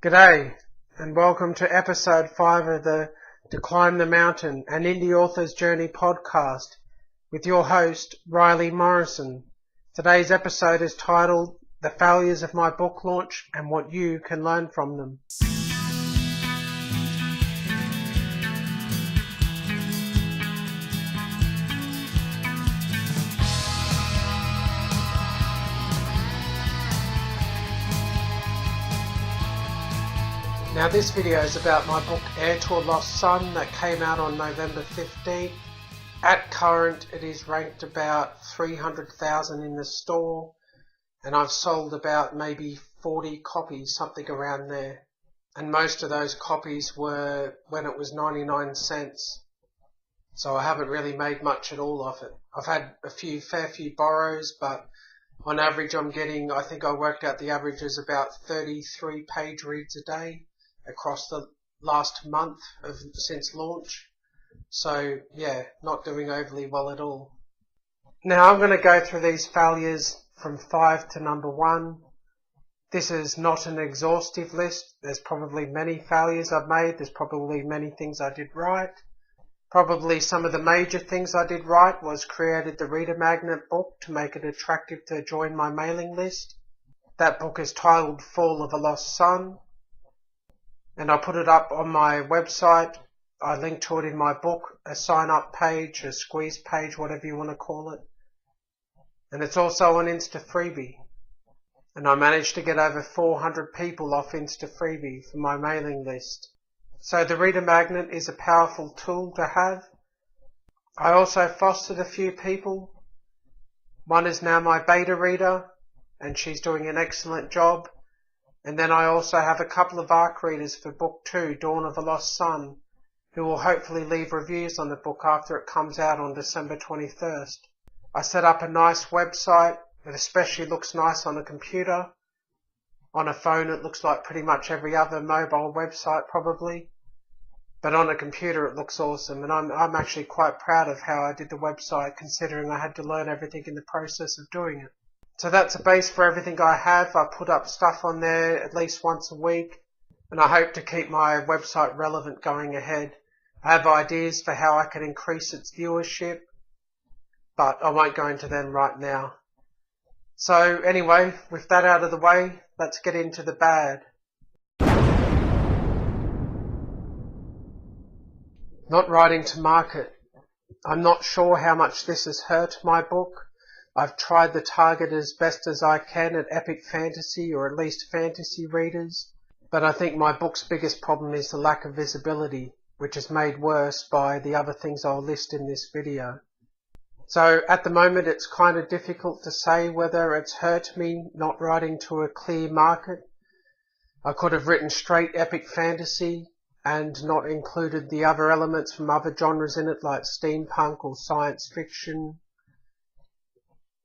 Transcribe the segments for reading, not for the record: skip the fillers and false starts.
G'day, and welcome to episode 5 of the To Climb the Mountain, an Indie Author's Journey podcast with your host, Riley Morrison. Today's episode is titled The Failures of My Book Launch and What You Can Learn from Them. Now this video is about my book Heir to a Lost Son that came out on November 15th. At current it is ranked about 300,000 in the store and I've sold about maybe 40 copies, something around there. And most of those copies were when it was 99 cents. So I haven't really made much at all of it. I've had a fair few borrows, but on average I'm getting, I think I worked out the average is about 33 page reads a day across the last month since launch. So yeah, not doing overly well at all. Now I'm going to go through these failures from 5 to number 1. This is not an exhaustive list. There's probably many failures I've made. There's probably many things I did right. Probably some of the major things I did right was created the reader magnet book to make it attractive to join my mailing list. That book is titled Fall of a Lost Son. And I put it up on my website. I linked to it in my book, a sign-up page, a squeeze page, whatever you want to call it. And it's also an Insta freebie. And I managed to get over 400 people off Insta freebie for my mailing list. So the reader magnet is a powerful tool to have. I also fostered a few people. One is now my beta reader, and she's doing an excellent job. And then I also have a couple of ARC readers for book 2, Dawn of a Lost Son, who will hopefully leave reviews on the book after it comes out on December 21st. I set up a nice website. It especially looks nice on a computer. On a phone it looks like pretty much every other mobile website probably. But on a computer it looks awesome, and I'm actually quite proud of how I did the website, considering I had to learn everything in the process of doing it. So that's a base for everything I have. I put up stuff on there at least once a week, and I hope to keep my website relevant going ahead. I have ideas for how I can increase its viewership, but I won't go into them right now. So anyway, with that out of the way, let's get into the bad. Not writing to market. I'm not sure how much this has hurt my book. I've tried to target as best as I can at epic fantasy, or at least fantasy readers, but I think my book's biggest problem is the lack of visibility, which is made worse by the other things I'll list in this video. So at the moment it's kind of difficult to say whether it's hurt me not writing to a clear market. I could have written straight epic fantasy and not included the other elements from other genres in it, like steampunk or science fiction.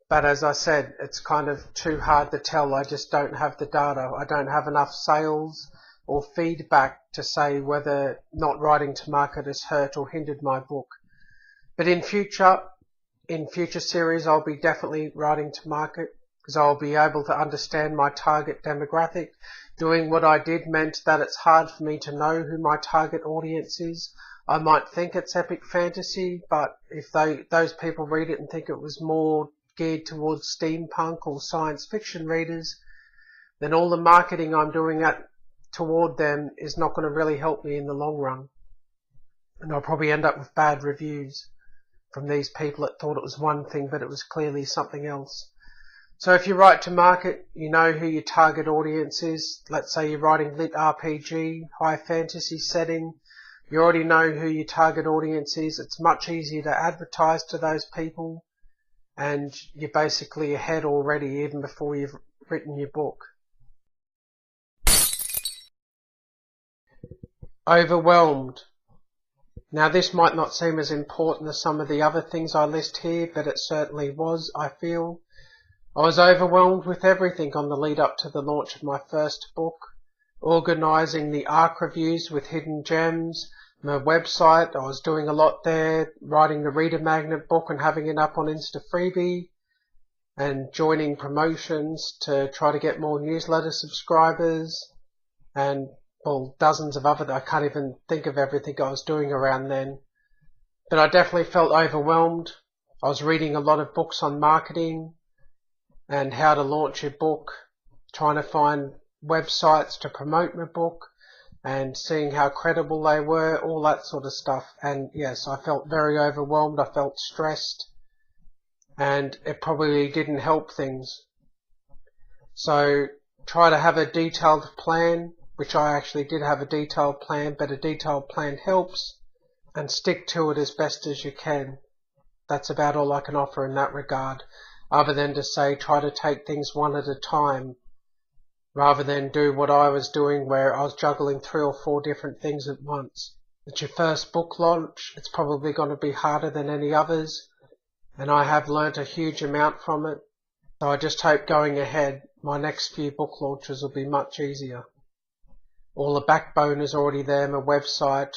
But as I said, it's kind of too hard to tell. I just don't have the data. I don't have enough sales or feedback to say whether not writing to market has hurt or hindered my book. But in future series, I'll be definitely writing to market, because I'll be able to understand my target demographic. Doing what I did meant that it's hard for me to know who my target audience is. I might think it's epic fantasy, but if those people read it and think it was more geared towards steampunk or science fiction readers, then all the marketing I'm doing toward them is not going to really help me in the long run. And I'll probably end up with bad reviews from these people that thought it was one thing, but it was clearly something else. So if you write to market, you know who your target audience is. Let's say you're writing lit RPG, high fantasy setting. You already know who your target audience is. It's much easier to advertise to those people, and you're basically ahead already, even before you've written your book. Overwhelmed. Now this might not seem as important as some of the other things I list here, but it certainly was, I feel. I was overwhelmed with everything on the lead up to the launch of my first book. Organising the ARC reviews with hidden gems, my website, I was doing a lot there, writing the reader magnet book and having it up on Insta freebie, and joining promotions to try to get more newsletter subscribers, and well, dozens of other, I can't even think of everything I was doing around then. But I definitely felt overwhelmed. I was reading a lot of books on marketing and how to launch your book, trying to find websites to promote my book and seeing how credible they were, all that sort of stuff. And yes, I felt very overwhelmed. I felt stressed, and it probably didn't help things. So try to have a detailed plan, which I actually did have a detailed plan, but a detailed plan helps, and stick to it as best as you can. That's about all I can offer in that regard, other than to say try to take things one at a time, rather than do what I was doing where I was juggling 3 or 4 different things at once. It's your first book launch. It's probably going to be harder than any others, and I have learnt a huge amount from it. So I just hope going ahead, my next few book launches will be much easier. All the backbone is already there, my website,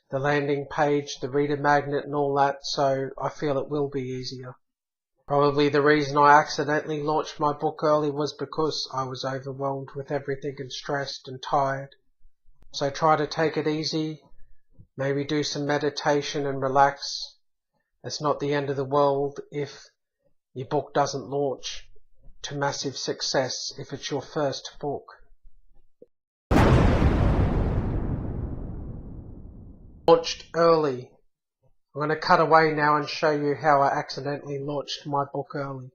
the landing page, the reader magnet and all that, so I feel it will be easier. Probably the reason I accidentally launched my book early was because I was overwhelmed with everything and stressed and tired. So try to take it easy, maybe do some meditation and relax. It's not the end of the world if your book doesn't launch to massive success if it's your first book. Launched early. I'm going to cut away now and show you how I accidentally launched my book early.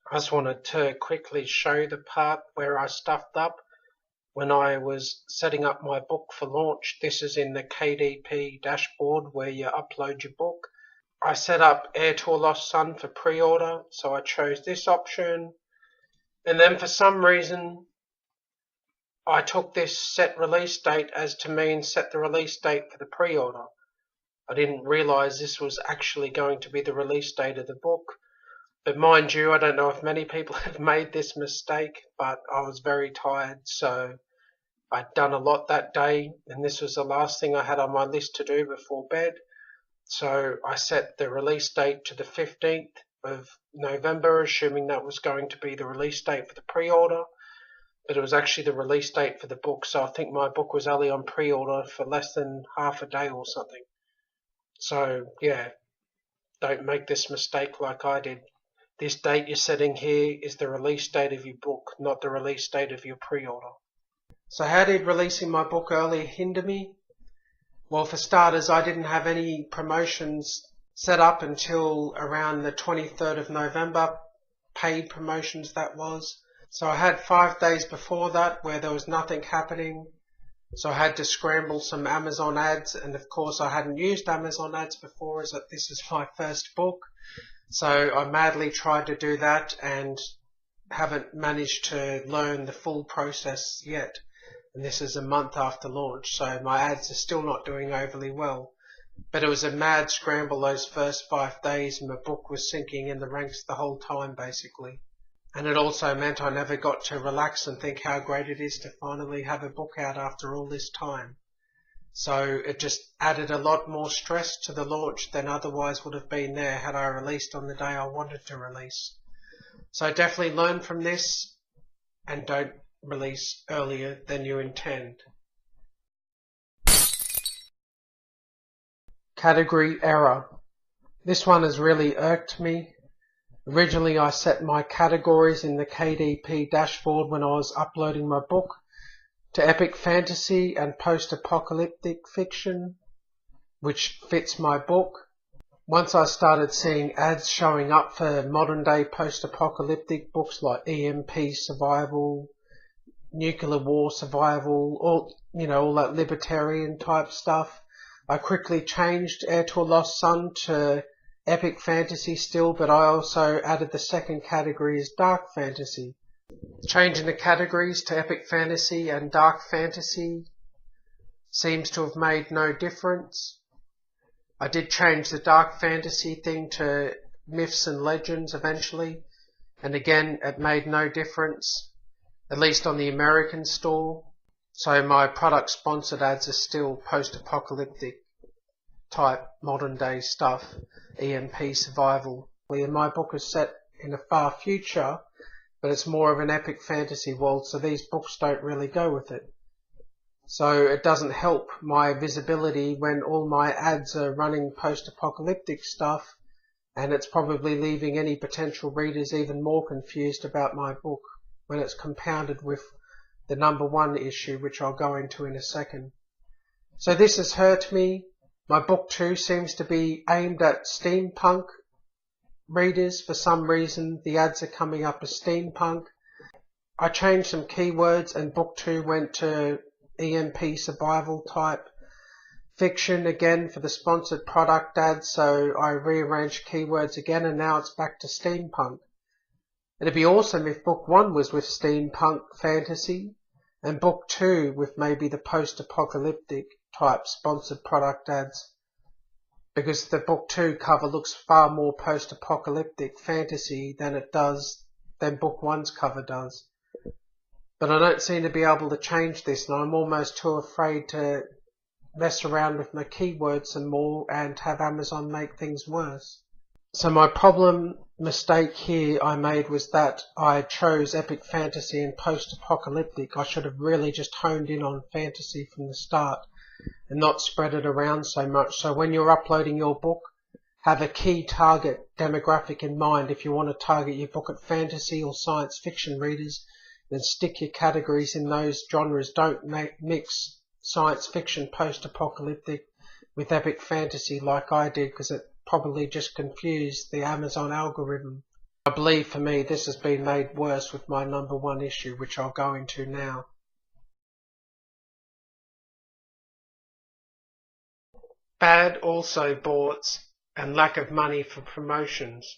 I just wanted to quickly show the part where I stuffed up when I was setting up my book for launch. This is in the KDP dashboard where you upload your book. I set up Heir to a Lost Son for pre-order, so I chose this option, and then for some reason I took this set release date as to mean set the release date for the pre-order. I didn't realise this was actually going to be the release date of the book. But mind you, I don't know if many people have made this mistake, but I was very tired, so I'd done a lot that day, and this was the last thing I had on my list to do before bed. So I set the release date to the 15th of November, assuming that was going to be the release date for the pre-order. But it was actually the release date for the book, so I think my book was only on pre-order for less than half a day or something. So yeah, don't make this mistake like I did. This date you're setting here is the release date of your book, not the release date of your pre-order. So how did releasing my book early hinder me? Well, for starters, I didn't have any promotions set up until around the 23rd of November, paid promotions that was. So I had 5 days before that where there was nothing happening. So I had to scramble some Amazon ads, and of course I hadn't used Amazon ads before, as that this is my first book. So I madly tried to do that and haven't managed to learn the full process yet. And this is a month after launch, so my ads are still not doing overly well. But it was a mad scramble those first 5 days, and my book was sinking in the ranks the whole time basically. And it also meant I never got to relax and think how great it is to finally have a book out after all this time. So it just added a lot more stress to the launch than otherwise would have been there had I released on the day I wanted to release. So definitely learn from this and don't release earlier than you intend. Category error. This one has really irked me. Originally I set my categories in the KDP dashboard when I was uploading my book to epic fantasy and post-apocalyptic fiction, which fits my book. Once I started seeing ads showing up for modern day post-apocalyptic books like EMP survival, nuclear war survival, all that libertarian type stuff, I quickly changed Heir to a Lost Son to epic fantasy still, but I also added the second category as dark fantasy. Changing the categories to epic fantasy and dark fantasy seems to have made no difference. I did change the dark fantasy thing to myths and legends eventually, and again it made no difference, at least on the American store. So my product sponsored ads are still post-apocalyptic type modern day stuff, EMP survival. My book is set in a far future, but it's more of an epic fantasy world, so these books don't really go with it. So it doesn't help my visibility when all my ads are running post-apocalyptic stuff, and it's probably leaving any potential readers even more confused about my book when it's compounded with the #1 issue, which I'll go into in a second. So this has hurt me. My book 2 seems to be aimed at steampunk readers. For some reason, the ads are coming up as steampunk. I changed some keywords and book 2 went to EMP survival type fiction again for the sponsored product ads, so I rearranged keywords again and now it's back to steampunk. It'd be awesome if book 1 was with steampunk fantasy and book 2 with maybe the post-apocalyptic type sponsored product ads, because the book 2 cover looks far more post-apocalyptic fantasy than book 1's cover does. But I don't seem to be able to change this, and I'm almost too afraid to mess around with my keywords some more and have Amazon make things worse. So my mistake here I made was that I chose epic fantasy and post-apocalyptic. I should have really just honed in on fantasy from the start and not spread it around so much. So when you're uploading your book, have a key target demographic in mind. If you want to target your book at fantasy or science fiction readers, then stick your categories in those genres. Don't mix science fiction post-apocalyptic with epic fantasy like I did, because it probably just confused the Amazon algorithm. I believe for me this has been made worse with my #1 issue, which I'll go into now. Bad also boards and lack of money for promotions.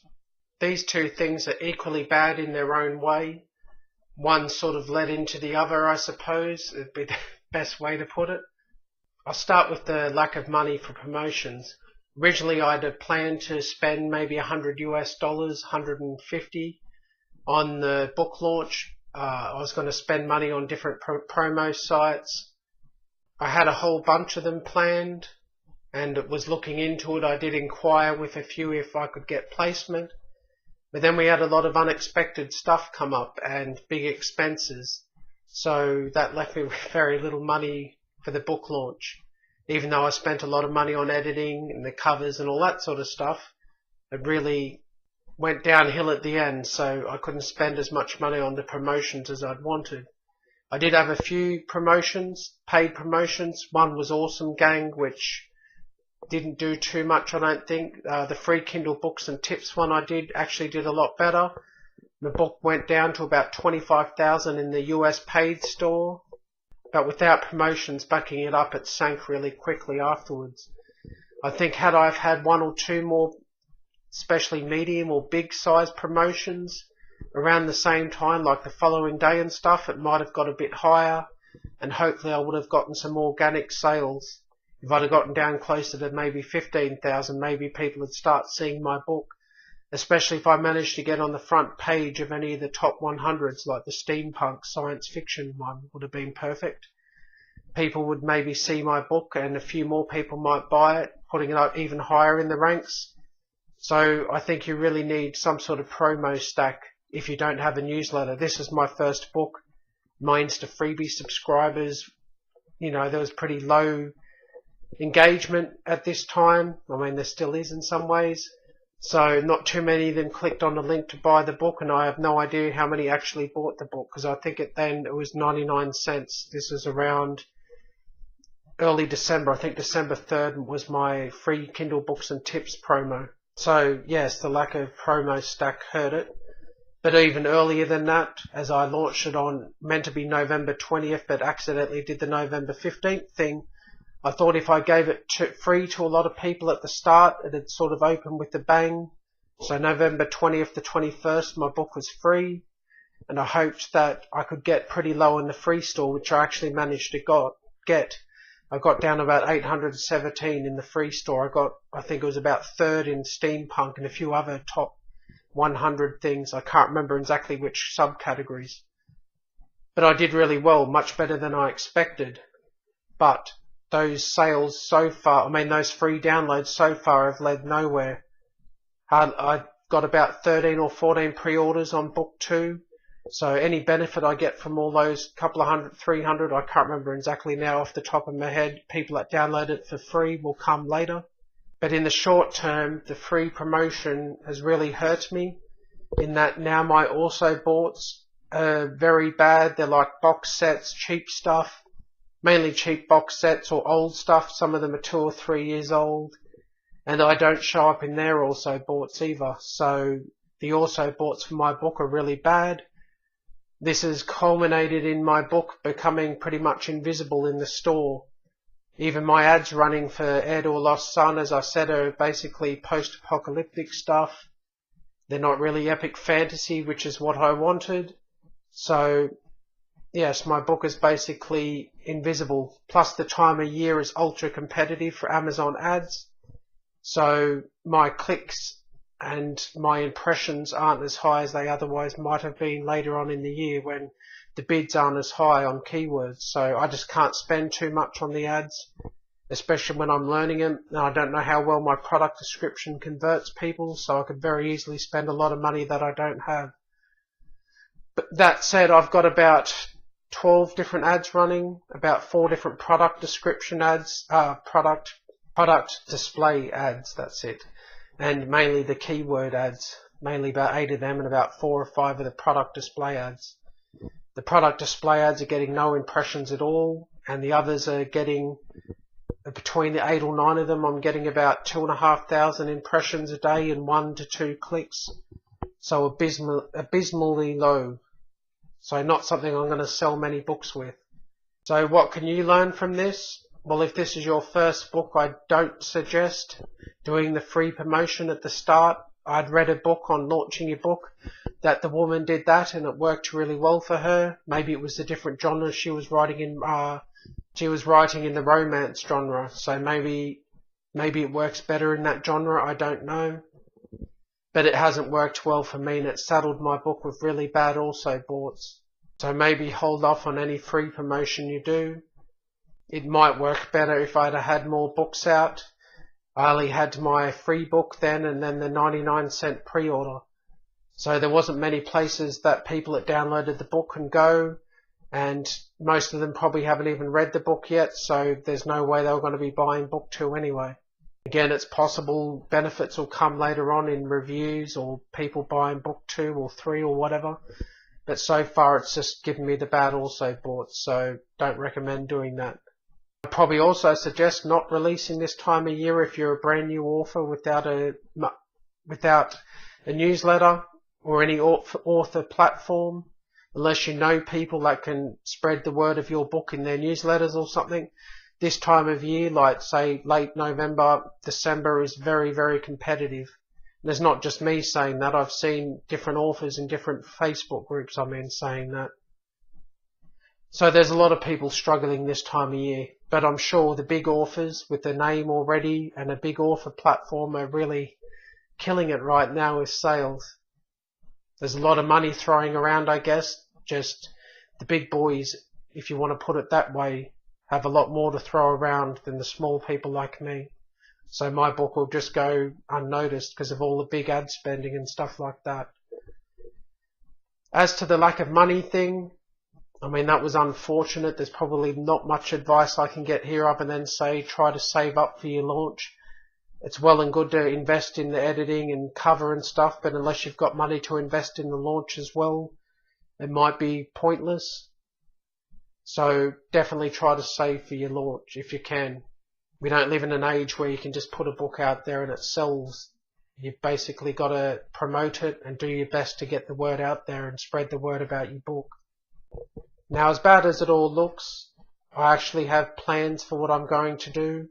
These two things are equally bad in their own way. One sort of led into the other, I suppose. It'd be the best way to put it. I'll start with the lack of money for promotions. Originally, I'd planned to spend maybe $100 US, 150 on the book launch. I was going to spend money on different promo sites. I had a whole bunch of them planned and was looking into it. I did inquire with a few if I could get placement. But then we had a lot of unexpected stuff come up and big expenses. So that left me with very little money for the book launch. Even though I spent a lot of money on editing and the covers and all that sort of stuff, it really went downhill at the end, so I couldn't spend as much money on the promotions as I'd wanted. I did have a few promotions, paid promotions. One was Awesome Gang, which didn't do too much, I don't think. The free Kindle books and tips one I did actually did a lot better. The book went down to about 25,000 in the US paid store, but without promotions backing it up, it sank really quickly afterwards. I think had I had 1 or 2 more, especially medium or big size promotions around the same time, like the following day and stuff, it might have got a bit higher, and hopefully I would have gotten some organic sales. If I'd have gotten down closer to maybe 15,000, maybe people would start seeing my book, especially if I managed to get on the front page of any of the top 100s, like the steampunk science fiction one would have been perfect. People would maybe see my book and a few more people might buy it, putting it up even higher in the ranks. So I think you really need some sort of promo stack if you don't have a newsletter. This is my first book. My Insta freebie subscribers, there was pretty low engagement at this time. I mean, there still is in some ways. So not too many of them clicked on the link to buy the book, and I have no idea how many actually bought the book, because I think it was 99 cents. This was around early December. I think December 3rd was my free Kindle books and tips promo. So yes, the lack of promo stack hurt it. But even earlier than that, as I launched it on, meant to be November 20th, but accidentally did the November 15th thing, I thought if I gave it free to a lot of people at the start, it'd sort of open with a bang. So November 20th to 21st, my book was free, and I hoped that I could get pretty low in the free store, which I actually managed to get. I got down about 817 in the free store. I think it was about 3rd in steampunk and a few other top 100 things. I can't remember exactly which subcategories. But I did really well, much better than I expected. But those sales so far, those free downloads so far have led nowhere. I got about 13 or 14 pre-orders on book 2, So any benefit I get from all those couple of hundred, 300, I can't remember exactly now off the top of my head, people that download it for free will come later. But in the short term, the free promotion has really hurt me in that now my also boughts are very bad. They're like box sets, cheap stuff, mainly cheap box sets or old stuff. Some of them are 2 or 3 years old, and I don't show up in their also boughts either. So the also boughts for my book are really bad. This has culminated in my book becoming pretty much invisible in the store. Even my ads running for Heir to a Lost Son, as I said, are basically post-apocalyptic stuff. They're not really epic fantasy, which is what I wanted. So, yes, my book is basically invisible. Plus the time of year is ultra competitive for Amazon ads. So my clicks and my impressions aren't as high as they otherwise might have been later on in the year when the bids aren't as high on keywords. So I just can't spend too much on the ads, especially when I'm learning them. And I don't know how well my product description converts people, so I could very easily spend a lot of money that I don't have. But that said, I've got about 12 different ads running, about 4 different product description ads, product display ads, that's it. And mainly the keyword ads, mainly about 8 of them and about 4 or 5 of the product display ads. The product display ads are getting no impressions at all, and the others are getting, between the 8 or 9 of them, I'm getting about 2,500 impressions a day and 1 to 2 clicks. So abysmally low. So not something I'm going to sell many books with. So what can you learn from this? Well, if this is your first book, I don't suggest doing the free promotion at the start. I'd read a book on launching your book that the woman did that and it worked really well for her. Maybe it was a different genre she was writing in. She was writing in the romance genre, so maybe it works better in that genre. I don't know, but it hasn't worked well for me, and it saddled my book with really bad also boughts. So maybe hold off on any free promotion you do. It might work better if I'd had more books out. I only had my free book then and then the 99-cent pre-order. So there wasn't many places that people that downloaded the book can go, and most of them probably haven't even read the book yet, so there's no way they were going to be buying book 2 anyway. Again, it's possible benefits will come later on in reviews or people buying book 2 or 3 or whatever, but so far it's just given me the bad also boughts, so don't recommend doing that. I'd probably also suggest not releasing this time of year if you're a brand new author without a newsletter or any author platform, unless you know people that can spread the word of your book in their newsletters or something. This time of year, like say late November, December, is very, very competitive. And there's not just me saying that. I've seen different authors in different Facebook groups saying that. So there's a lot of people struggling this time of year, but I'm sure the big authors with their name already and a big author platform are really killing it right now with sales. There's a lot of money throwing around, I guess. Just the big boys, if you want to put it that way, have a lot more to throw around than the small people like me. So my book will just go unnoticed because of all the big ad spending and stuff like that. As to the lack of money thing, I mean, that was unfortunate. There's probably not much advice I can get here other than say try to save up for your launch. It's well and good to invest in the editing and cover and stuff, but unless you've got money to invest in the launch as well, it might be pointless. So definitely try to save for your launch if you can. We don't live in an age where you can just put a book out there and it sells. You've basically got to promote it and do your best to get the word out there and spread the word about your book. Now, as bad as it all looks, I actually have plans for what I'm going to do,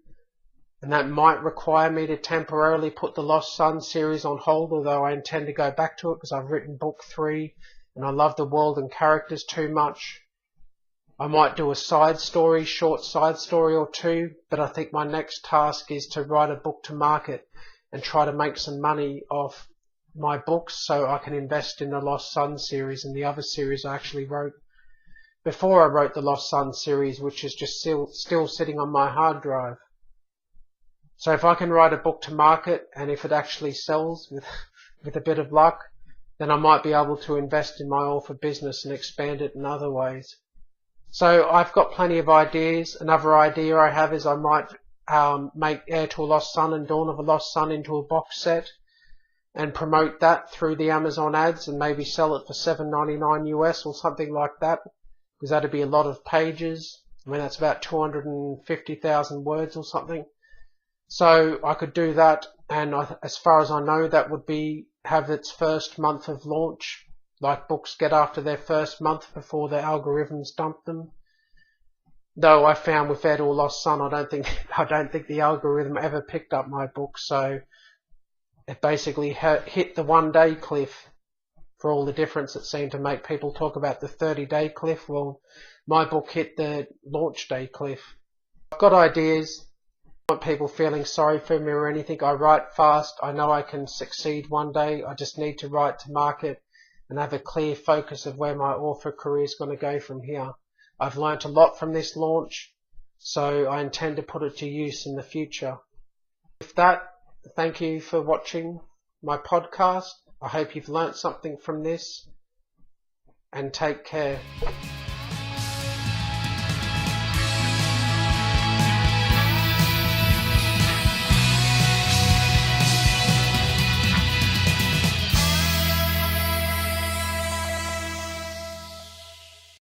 and that might require me to temporarily put the Lost Son series on hold, although I intend to go back to it because I've written book 3 and I love the world and characters too much. I might do a side story, short side story or 2, but I think my next task is to write a book to market and try to make some money off my books so I can invest in the Lost Son series and the other series I actually wrote before I wrote the Lost Son series, which is just still sitting on my hard drive. So if I can write a book to market, and if it actually sells with a bit of luck, then I might be able to invest in my author business and expand it in other ways. So I've got plenty of ideas. Another idea I have is I might make Heir to a Lost Son and Dawn of a Lost Son into a box set and promote that through the Amazon ads and maybe sell it for $7.99 US or something like that, because that'd be a lot of pages. I mean, that's about 250,000 words or something. So I could do that, and as far as I know, that would have its first month of launch, like books get after their first month before the algorithms dump them. Though I found with Heir to a Lost Son, I don't think the algorithm ever picked up my book, so it basically hit the 1-day cliff. For all the difference it seemed to make. People talk about the 30-day cliff. Well, my book hit the launch day cliff. I've got ideas. I don't want people feeling sorry for me or anything. I write fast. I know I can succeed one day. I just need to write to market and have a clear focus of where my author career is going to go from here. I've learnt a lot from this launch, so I intend to put it to use in the future. With that, thank you for watching my podcast. I hope you've learnt something from this, and take care.